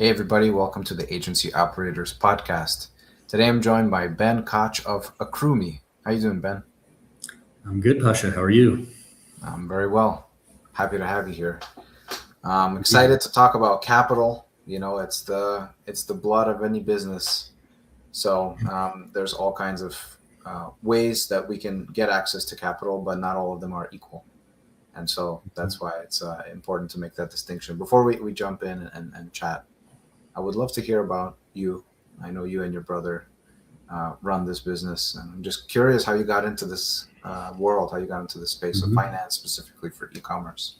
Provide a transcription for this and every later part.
Hey, everybody, welcome to the Agency Operators Podcast. Today I'm joined by Ben Koch of Accrumi. How you doing, Ben? I'm good, Pasha. How are you? I'm very well. Happy to have you here. I'm Yeah. excited to talk about capital. It's the blood of any business. So there's all kinds of ways that we can get access to capital, but not all of them are equal. And so that's why it's important to make that distinction. Before we jump in and chat, I would love to hear about you. I know you and your brother run this business, and I'm just curious how you got into this world, how you got into the space of hmm finance, specifically for e-commerce.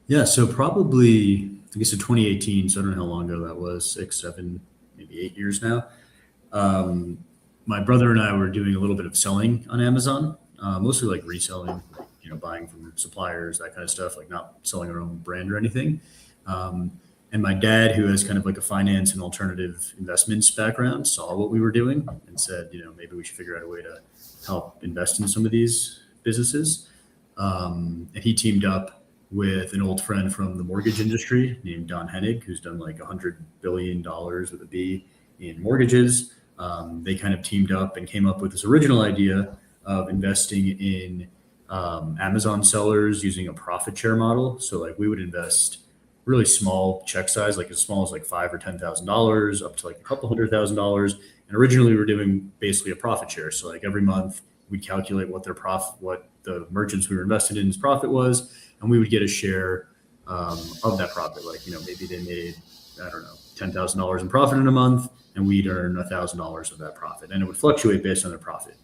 Yeah. So probably, I guess in 2018. So I don't know how long ago that was. 6, 7, maybe 8 years now. Um, my brother and I were doing a little bit of selling on Amazon, mostly like reselling, like buying from suppliers, that kind of stuff. Like not selling our own brand or anything. Um, and my dad, who has kind of like a finance and alternative investments background, saw what we were doing and said, maybe we should figure out a way to help invest in some of these businesses. And he teamed up with an old friend from the mortgage industry named Don Hennig, who's done like $100 billion with a B in mortgages. They kind of teamed up and came up with this original idea of investing in Amazon sellers using a profit share model. So like we would invest really small check size, like as small as like $5,000 or $10,000, up to like a couple $100,000. And originally we were doing basically a profit share. So like every month we'd calculate what their profit, what the merchants we were invested in's profit was, and we would get a share of that profit. Like maybe they made, I don't know, $10,000 in profit in a month, and we'd earn $1,000 of that profit, and it would fluctuate based on their profit.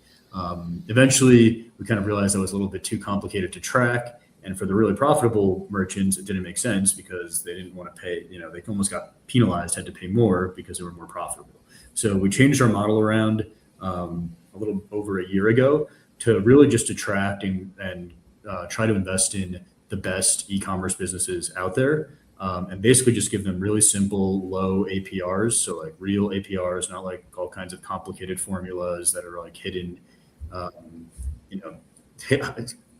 Eventually, we kind of realized that was a little bit too complicated to track, and for the really profitable merchants, it didn't make sense because they didn't want to pay. They almost got penalized, had to pay more because they were more profitable. So we changed our model around a little over a year ago to really just attract and try to invest in the best e-commerce businesses out there, and basically just give them really simple, low APRs. So like real APRs, not like all kinds of complicated formulas that are like hidden, um, you know,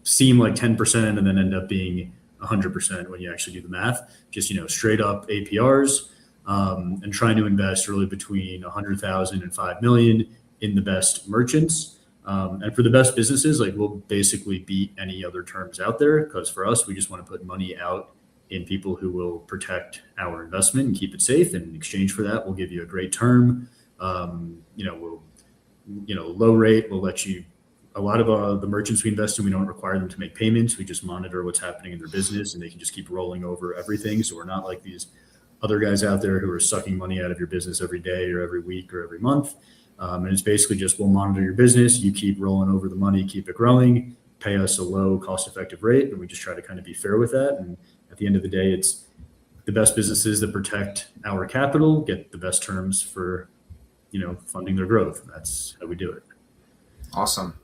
seem like 10% and then end up being 100% when you actually do the math. Just straight up APRs, and trying to invest really between 100,000 and 5 million in the best merchants. And for the best businesses, like we'll basically beat any other terms out there, because for us, we just want to put money out in people who will protect our investment and keep it safe. And in exchange for that, we'll give you a great term. We'll, low rate. We'll let you. A lot of the merchants we invest in, we don't require them to make payments. We just monitor what's happening in their business, and they can just keep rolling over everything. So we're not like these other guys out there who are sucking money out of your business every day or every week or every month. And it's basically just, we'll monitor your business. You keep rolling over the money, keep it growing, pay us a low cost effective rate. And we just try to kind of be fair with that. And at the end of the day, it's the best businesses that protect our capital get the best terms for, funding their growth. And that's how we do it. Awesome.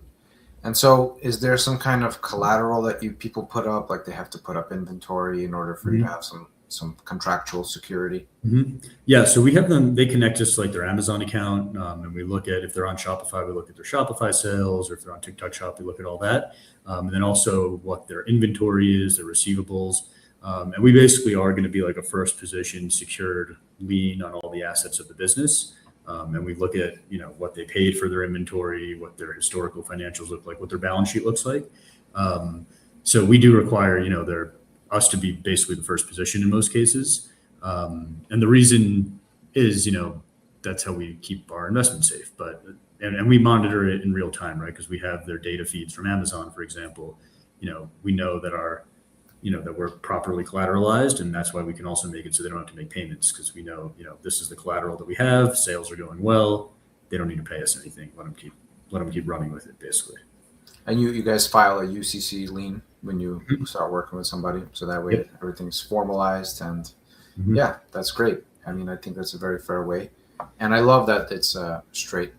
And so, is there some kind of collateral that you people put up, like they have to put up inventory in order for you to Mhm. have some contractual security? Yeah, so we have them. They connect us to like their Amazon account, and we look at if they're on Shopify. We look at their Shopify sales, or if they're on TikTok Shop, we look at all that, and then also what their inventory is, their receivables, and we basically are going to be like a first position secured lien on all the assets of the business. And we look at what they paid for their inventory, what their historical financials look like, what their balance sheet looks like. Um, so we do require their us to be basically the first position in most cases. And the reason is, that's how we keep our investment safe. But and we monitor it in real time, right? Because we have their data feeds from Amazon, for example. We know that that we're properly collateralized, and that's why we can also make it so they don't have to make payments, because we know, this is the collateral that we have. Sales are going well. They don't need to pay us anything. Let them keep running with it, basically. And you guys file a UCC lien when you Mhm. start working with somebody, so that way Yep. everything's formalized. And Mhm. yeah, that's great. I mean, I think that's a very fair way, and I love that it's a straight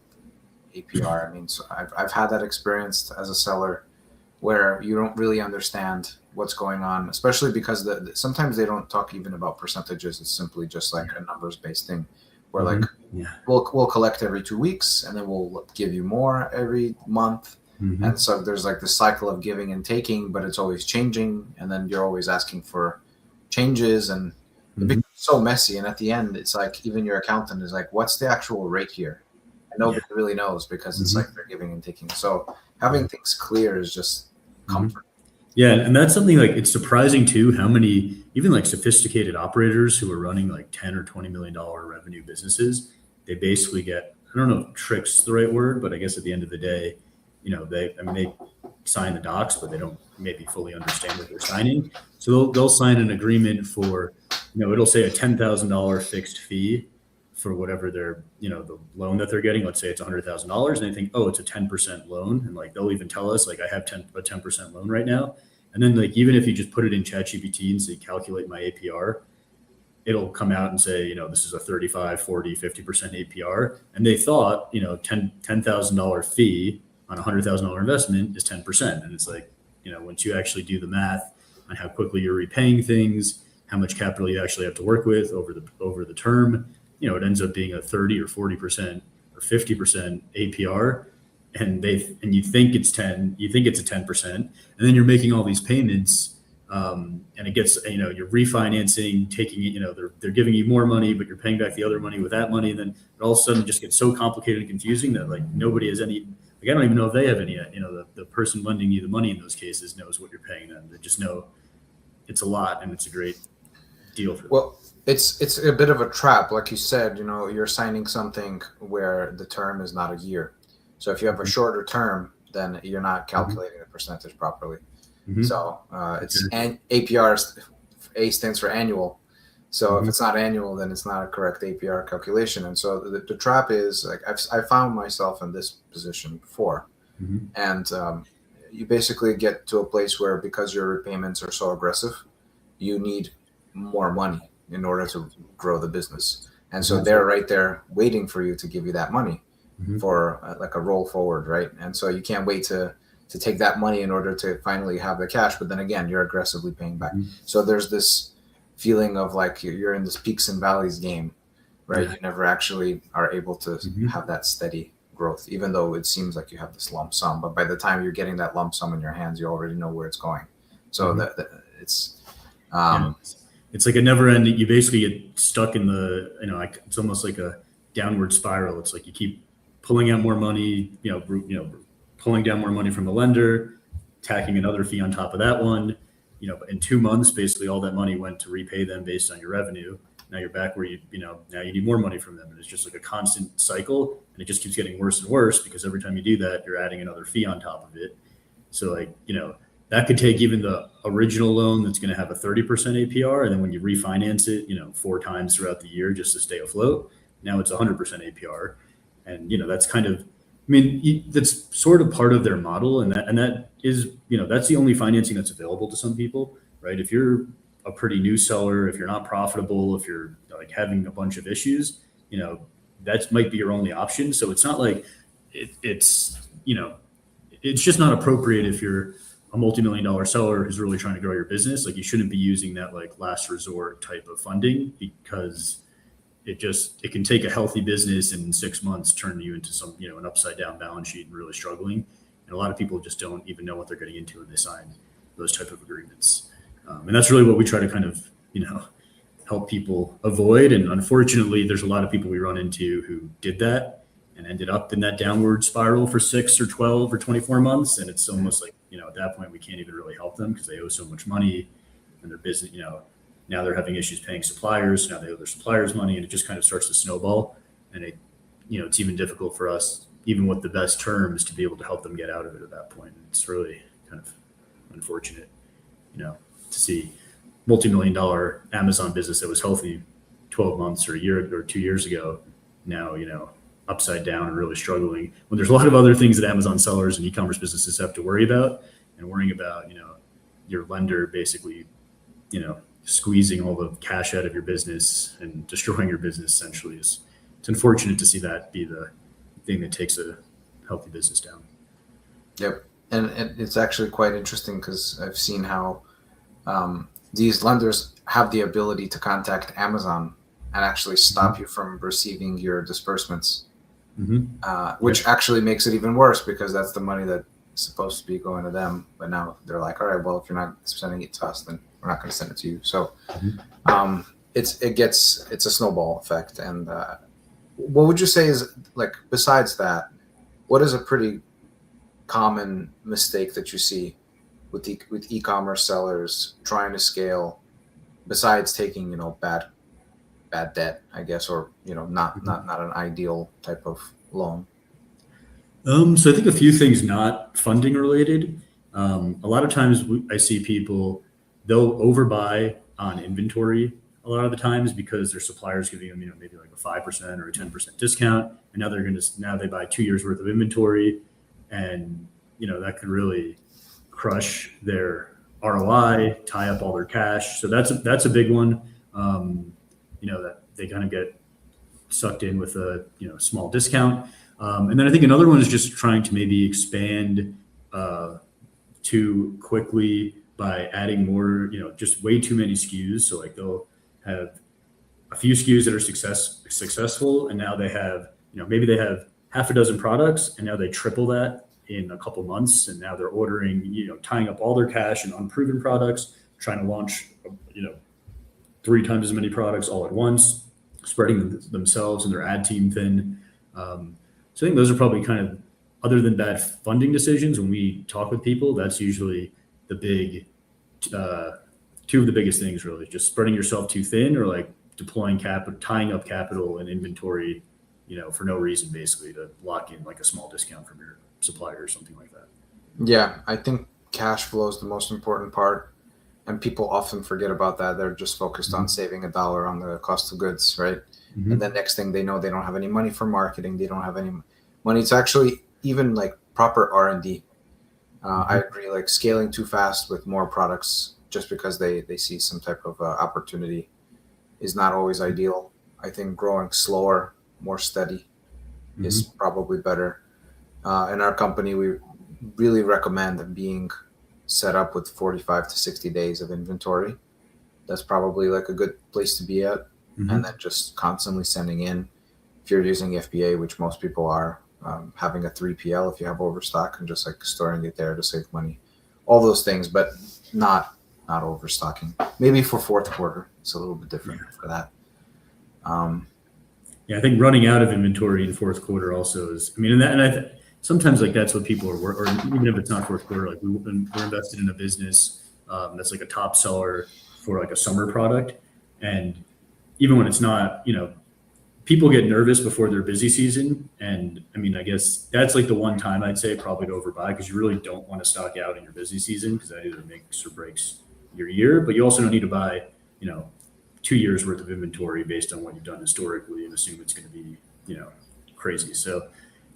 APR. I mean, so I've had that experience as a seller where you don't really understand what's going on, especially because sometimes they don't talk even about percentages. It's simply just like a numbers based thing, where like Yeah. we'll collect every 2 weeks, and then we'll give you more every month. And hmm so there's like this cycle of giving and taking, but it's always changing, and then you're always asking for changes, and it hmm becomes so messy. And at the end, it's like even your accountant is like, what's the actual rate here? And Yeah. nobody really knows because it's Mhm. like they're giving and taking. So having things clear is just Mhm. comfort. Yeah, and that's something like it's surprising too how many even like sophisticated operators who are running like 10 or 20 million dollar revenue businesses, they basically get I don't know if tricks the right word, but I guess at the end of the day, they sign the docs, but they don't maybe fully understand what they're signing. So they'll sign an agreement for, it'll say a $10,000 fixed fee for whatever their, the loan that they're getting. Let's say it's $100,000 and they think, oh, it's a 10% loan. And like, they'll even tell us like, I have a 10% loan right now. And then like, even if you just put it in ChatGPT and say, calculate my APR, it'll come out and say, this is a 35, 40, 50% APR. And they thought, $10,000 fee on a $100,000 investment is 10%. And it's like, once you actually do the math on how quickly you're repaying things, how much capital you actually have to work with over the term, it ends up being a 30 or 40% or 50% APR. And you think it's 10, you think it's a 10%, and then you're making all these payments. And it gets, you're refinancing, taking it, they're giving you more money, but you're paying back the other money with that money. And then it all of a sudden just gets so complicated and confusing that like nobody has any, like, I don't even know if they have any, the person lending you the money in those cases knows what you're paying them. They just know it's a lot and it's a great deal for them. Well, it's a bit of a trap. Like you said, you're signing something where the term is not a year. So if you have a shorter term, then you're not calculating the percentage properly. Mm-hmm. So it's APR. A stands for annual. So if it's not annual, then it's not a correct APR calculation. And so the trap is like I found myself in this position before, and you basically get to a place where because your repayments are so aggressive, you need more money in order to grow the business. And so they're right there waiting for you to give you that money for like a roll forward, right? And so you can't wait to take that money in order to finally have the cash. But then again, you're aggressively paying back. So there's this feeling of like you're in this peaks and valleys game, right? Yeah. You never actually are able to have that steady growth, even though it seems like you have this lump sum. But by the time you're getting that lump sum in your hands, you already know where it's going. So that it's it's like a never ending. You basically get stuck in the, like it's almost like a downward spiral. It's like you keep pulling out more money, pulling down more money from the lender, tacking another fee on top of that one. In 2 months, basically all that money went to repay them based on your revenue. Now you're back where now you need more money from them. And it's just like a constant cycle, and it just keeps getting worse and worse because every time you do that, you're adding another fee on top of it. So like, that could take even the original loan that's going to have a 30% APR. And then when you refinance it, 4 times throughout the year just to stay afloat, now it's 100% APR. And, that's kind of, that's sort of part of their model. And that is, that's the only financing that's available to some people, right? If you're a pretty new seller, if you're not profitable, if you're like having a bunch of issues, that might be your only option. So it's not like it's just not appropriate if you're a multi-million-dollar seller who's really trying to grow your business. Like you shouldn't be using that like last resort type of funding because it can take a healthy business and in 6 months turn you into some, an upside down balance sheet and really struggling. And a lot of people just don't even know what they're getting into when they sign those type of agreements. And that's really what we try to kind of, help people avoid. And unfortunately, there's a lot of people we run into who did that and ended up in that downward spiral for 6 or 12 or 24 months. And it's almost like, at that point, we can't even really help them because they owe so much money and their business, now they're having issues paying suppliers. Now they owe their suppliers money, and it just kind of starts to snowball. And it's even difficult for us, even with the best terms, to be able to help them get out of it at that point. It's really kind of unfortunate, to see multi-million-dollar Amazon business that was healthy 12 months or a year or 2 years ago, now, upside down and really struggling when there's a lot of other things that Amazon sellers and e-commerce businesses have to worry about, and worrying about, your lender basically, squeezing all the cash out of your business and destroying your business essentially it's unfortunate to see that be the thing that takes a healthy business down. Yep. And it's actually quite interesting because I've seen how these lenders have the ability to contact Amazon and actually stop you from receiving your disbursements, which actually makes it even worse because that's the money that's supposed to be going to them. But now they're like, all right, well, if you're not sending it to us, then we're not going to send it to you. So it's a snowball effect. And what would you say is, like, besides that, what is a pretty common mistake that you see with e-commerce sellers trying to scale, besides taking, bad debt, I guess, or not an ideal type of loan? So I think a few things not funding related. A lot of times I see people, they'll overbuy on inventory a lot of the times because their suppliers giving them, maybe like a 5% or a 10% discount. And now now they buy 2 years worth of inventory, and, that could really crush their ROI, tie up all their cash. So that's a big one. That they kind of get sucked in with a, small discount. And then I think another one is just trying to maybe expand too quickly by adding more, just way too many SKUs. So like they'll have a few SKUs that are successful, and now they have, maybe they have half a dozen products, and now they triple that in a couple months, and now they're ordering, tying up all their cash in unproven products, trying to launch, 3 times as many products all at once, spreading themselves and their ad team thin. So I think those are probably kind of, other than bad funding decisions, when we talk with people, that's usually the big, two of the biggest things really, just spreading yourself too thin, or like deploying capital, tying up capital and inventory, for no reason, basically to lock in like a small discount from your supplier or something like that. Yeah, I think cash flow is the most important part, and people often forget about that. They're just focused on saving $1 on the cost of goods, right? Mm-hmm. And then next thing they know, they don't have any money for marketing. They don't have any money to actually even like proper R&D. I agree, like scaling too fast with more products just because they see some type of opportunity is not always ideal. I think growing slower, more steady is probably better. In our company, we really recommend being set up with 45 to 60 days of inventory. That's probably like a good place to be at. And then just constantly sending in. If you're using FBA, which most people are, having a 3PL if you have overstock, and just like storing it there to save money. All those things, but not overstocking. Maybe for fourth quarter, it's a little bit different for that. Yeah, I think running out of inventory in fourth quarter also is, sometimes like that's what people are, or even if it's not fourth quarter, like we're invested in a business that's like a top seller for like a summer product. And even when it's not, people get nervous before their busy season. And I guess that's like the one time I'd say probably to overbuy, because you really don't want to stock out in your busy season, because that either makes or breaks your year. But you also don't need to buy, 2 years worth of inventory based on what you've done historically and assume it's going to be, crazy. So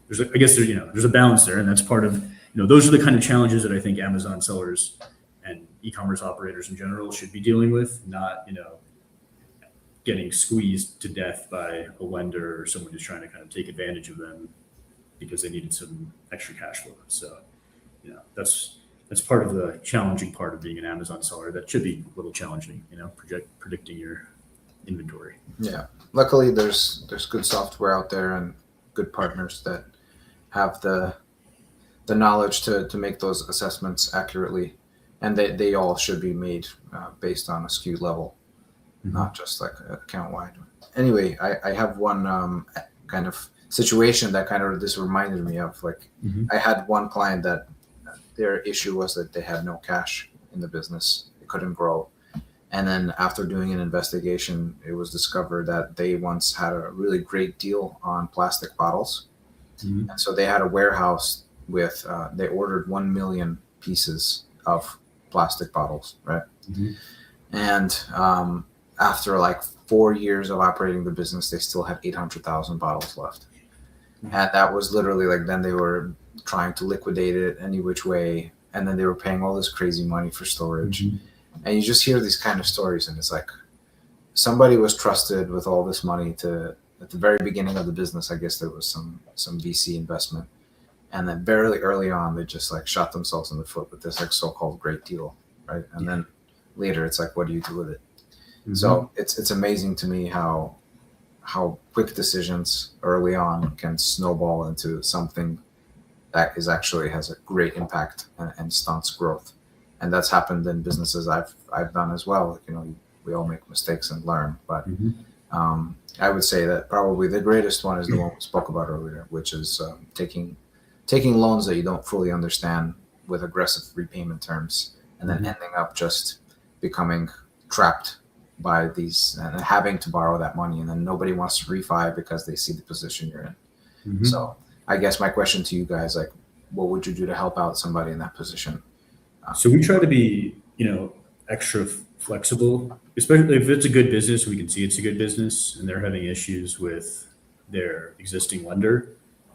there's a balance there. And that's part of, those are the kind of challenges that I think Amazon sellers and e-commerce operators in general should be dealing with, not, getting squeezed to death by a lender or someone who's trying to kind of take advantage of them because they needed some extra cash flow. So, that's part of the challenging part of being an Amazon seller. That should be a little challenging, predicting your inventory. Yeah. Luckily, there's good software out there and good partners that have the knowledge to make those assessments accurately, and they all should be made based on a SKU level, not just like account wide. Anyway, I have one kind of situation that kind of this reminded me of. Like, I had one client that their issue was that they had no cash in the business. They couldn't grow. And then after doing an investigation, it was discovered that they once had a really great deal on plastic bottles. And so they had a warehouse with, they ordered 1 million pieces of plastic bottles, right? And after like 4 years of operating the business, they still had 800,000 bottles left. And that was literally like, then they were trying to liquidate it any which way. And then they were paying all this crazy money for storage. And you just hear these kind of stories, and it's like somebody was trusted with all this money to, at the very beginning of the business, I guess there was some VC investment. And then very early on, they just like shot themselves in the foot with this like so-called great deal, right? And then later it's like, what do you do with it? So it's amazing to me how quick decisions early on can snowball into something that is actually has a great impact and stunts growth. And that's happened in businesses I've done as well. We all make mistakes and learn. But Mm-hmm. I would say that probably the greatest one is the one we spoke about earlier, which is taking loans that you don't fully understand with aggressive repayment terms, and then Mm-hmm. ending up just becoming trapped by these and having to borrow that money, and then nobody wants to refi because they see the position you're in. Mm-hmm. So I guess my question to you guys, like, what would you do to help out somebody in that position? So we try to be, extra flexible, especially if it's a good business, we can see it's a good business and they're having issues with their existing lender.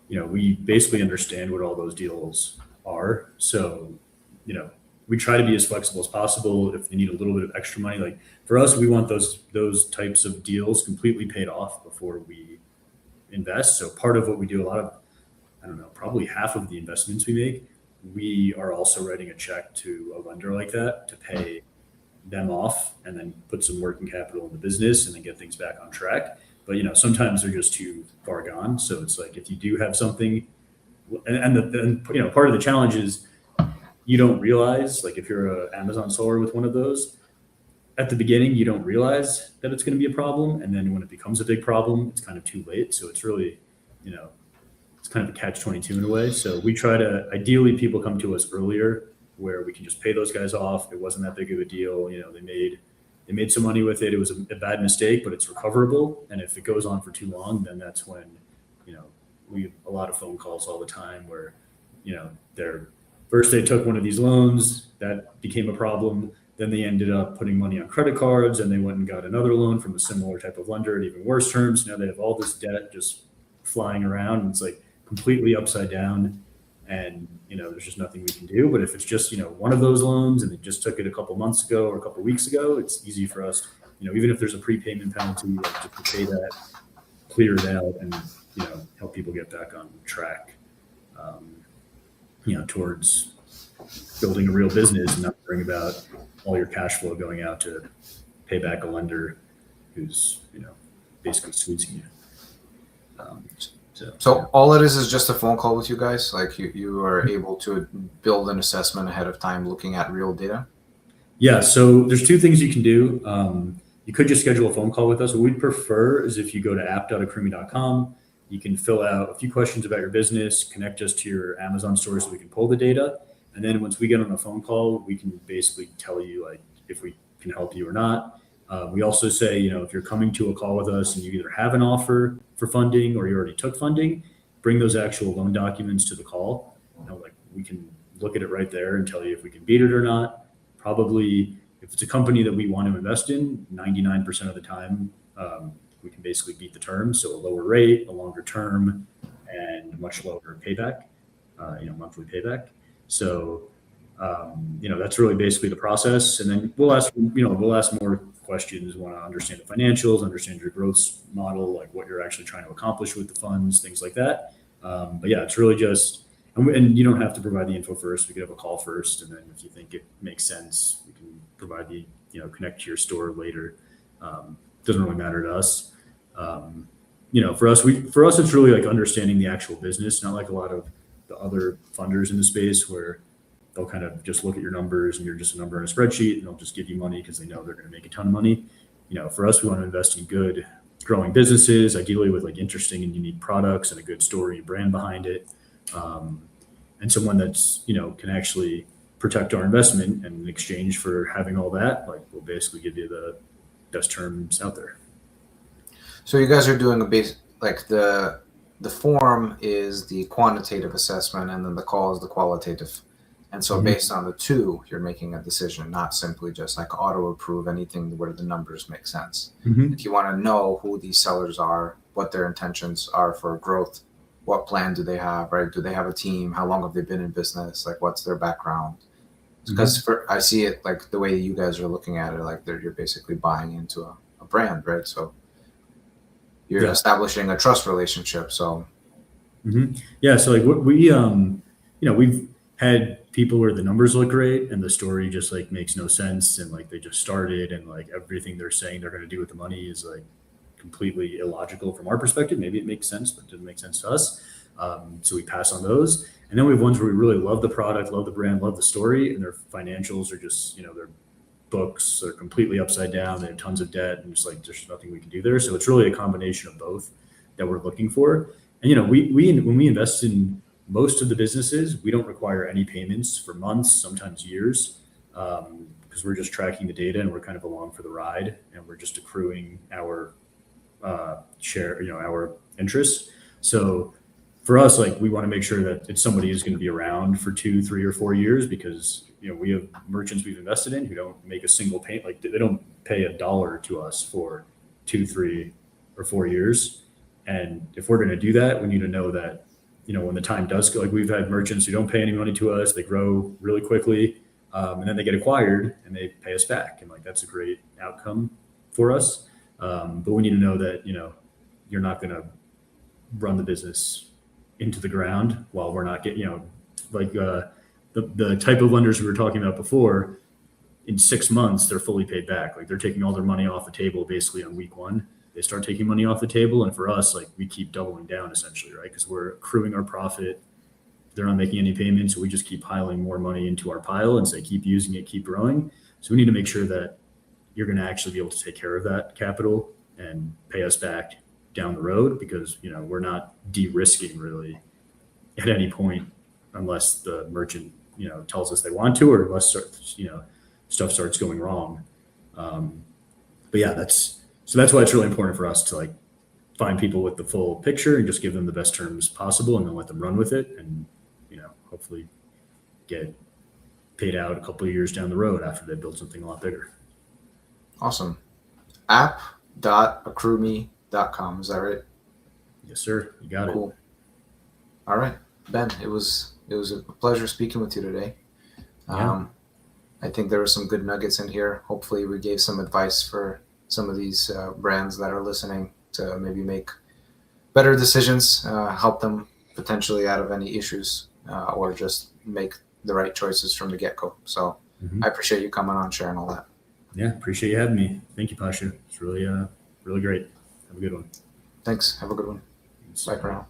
We basically understand what all those deals are. So, you know, we try to be as flexible as possible. If they need a little bit of extra money, like for us, we want those types of deals completely paid off before we invest. So part of what we do, a lot of, I don't know, probably half of the investments we make, we are also writing a check to a lender like that to pay them off and then put some working capital in the business and then get things back on track. But sometimes they're just too far gone. So it's like if you do have something, and part of the challenge is you don't realize, like if you're an Amazon seller with one of those, at the beginning you don't realize that it's going to be a problem, and then when it becomes a big problem, it's kind of too late. So it's really, you know, it's kind of a catch-22 in a way. So we try to, ideally people come to us earlier where we can just pay those guys off. It wasn't that big of a deal. They made some money with it. It was a bad mistake, but it's recoverable. And if it goes on for too long, then that's when, we have a lot of phone calls all the time where, they took one of these loans that became a problem. Then they ended up putting money on credit cards and they went and got another loan from a similar type of lender at even worse terms. Now they have all this debt just flying around and it's like completely upside down. And, there's just nothing we can do. But if it's just, one of those loans and they just took it a couple months ago or a couple weeks ago, it's easy for us, even if there's a prepayment penalty, like just to pay that, clear it out and, help people get back on track, towards building a real business and not worrying about all your cash flow going out to pay back a lender who's, basically squeezing you. So all it is just a phone call with you guys. Like you are able to build an assessment ahead of time, looking at real data. Yeah. So there's two things you can do. You could just schedule a phone call with us. What we'd prefer is if you go to app.accrumi.com, you can fill out a few questions about your business, connect us to your Amazon store so we can pull the data. And then once we get on a phone call, we can basically tell you like if we can help you or not. We also say, if you're coming to a call with us and you either have an offer for funding or you already took funding, bring those actual loan documents to the call. Like we can look at it right there and tell you if we can beat it or not. Probably if it's a company that we want to invest in, 99% of the time, we can basically beat the terms. So a lower rate, a longer term, and much lower payback, monthly payback. So, that's really basically the process. And then we'll ask more questions, want to understand the financials, understand your growth model, like what you're actually trying to accomplish with the funds, things like that. But yeah, it's really just, and you don't have to provide the info first. We could have a call first. And then if you think it makes sense, we can provide the, connect to your store later. Doesn't really matter to us. For us, it's really like understanding the actual business, not like a lot of the other funders in the space where they'll kind of just look at your numbers and you're just a number in a spreadsheet and they'll just give you money because they know they're going to make a ton of money. For us, we want to invest in good growing businesses, ideally with like interesting and unique products and a good story and brand behind it. And someone that's, can actually protect our investment, and in exchange for having all that, like we'll basically give you the best terms out there. So you guys are doing a base, like the form is the quantitative assessment and then the call is the qualitative. And so based on the two, you're making a decision, not simply just like auto approve anything where the numbers make sense. Mm-hmm. If you want to know who these sellers are, what their intentions are for growth, what plan do they have, right? Do they have a team? How long have they been in business? Like what's their background? Because I see it like the way you guys are looking at it, like you're basically buying into a brand, right? So you're establishing a trust relationship. So yeah, so like what we we've had people where the numbers look great and the story just like makes no sense, and like they just started and like everything they're saying they're going to do with the money is like completely illogical from our perspective. Maybe it makes sense, but it doesn't make sense to us. So we pass on those. And then we have ones where we really love the product, love the brand, love the story, and their financials are just, they're books are completely upside down. They have tons of debt, and just like there's nothing we can do there. So it's really a combination of both that we're looking for. And we when we invest in most of the businesses, we don't require any payments for months, sometimes years, because we're just tracking the data and we're kind of along for the ride, and we're just accruing our share, our interest. So for us, like we want to make sure that it's somebody who's going to be around for 2, 3, or 4 years, because we have merchants we've invested in who don't make a single payment, like they don't pay $1 to us for 2, 3, or 4 years. And if we're going to do that, we need to know that when the time does go, like we've had merchants who don't pay any money to us, they grow really quickly, and then they get acquired and they pay us back, and like that's a great outcome for us. But we need to know that you're not going to run the business into the ground while we're not getting, like the type of lenders we were talking about before, in 6 months, they're fully paid back. Like they're taking all their money off the table basically on week one. They start taking money off the table. And for us, like we keep doubling down essentially, right? Because we're accruing our profit. They're not making any payments. So we just keep piling more money into our pile and say, keep using it, keep growing. So we need to make sure that you're going to actually be able to take care of that capital and pay us back down the road, because we're not de-risking really at any point unless the merchant tells us they want to, or unless stuff starts going wrong. But yeah, that's why it's really important for us to like find people with the full picture and just give them the best terms possible, and then let them run with it, and hopefully get paid out a couple of years down the road after they build something a lot bigger. Awesome. app.accrueme.com. Is that right? Yes, sir. You got Cool. All right, Ben, it was a pleasure speaking with you today. Yeah. I think there were some good nuggets in here. Hopefully we gave some advice for some of these brands that are listening to maybe make better decisions, help them potentially out of any issues, or just make the right choices from the get-go. So I appreciate you coming on, sharing all that. Yeah, appreciate you having me. Thank you, Pasha. It's really, really great. Have a good one. Thanks. Have a good one. Bye for now.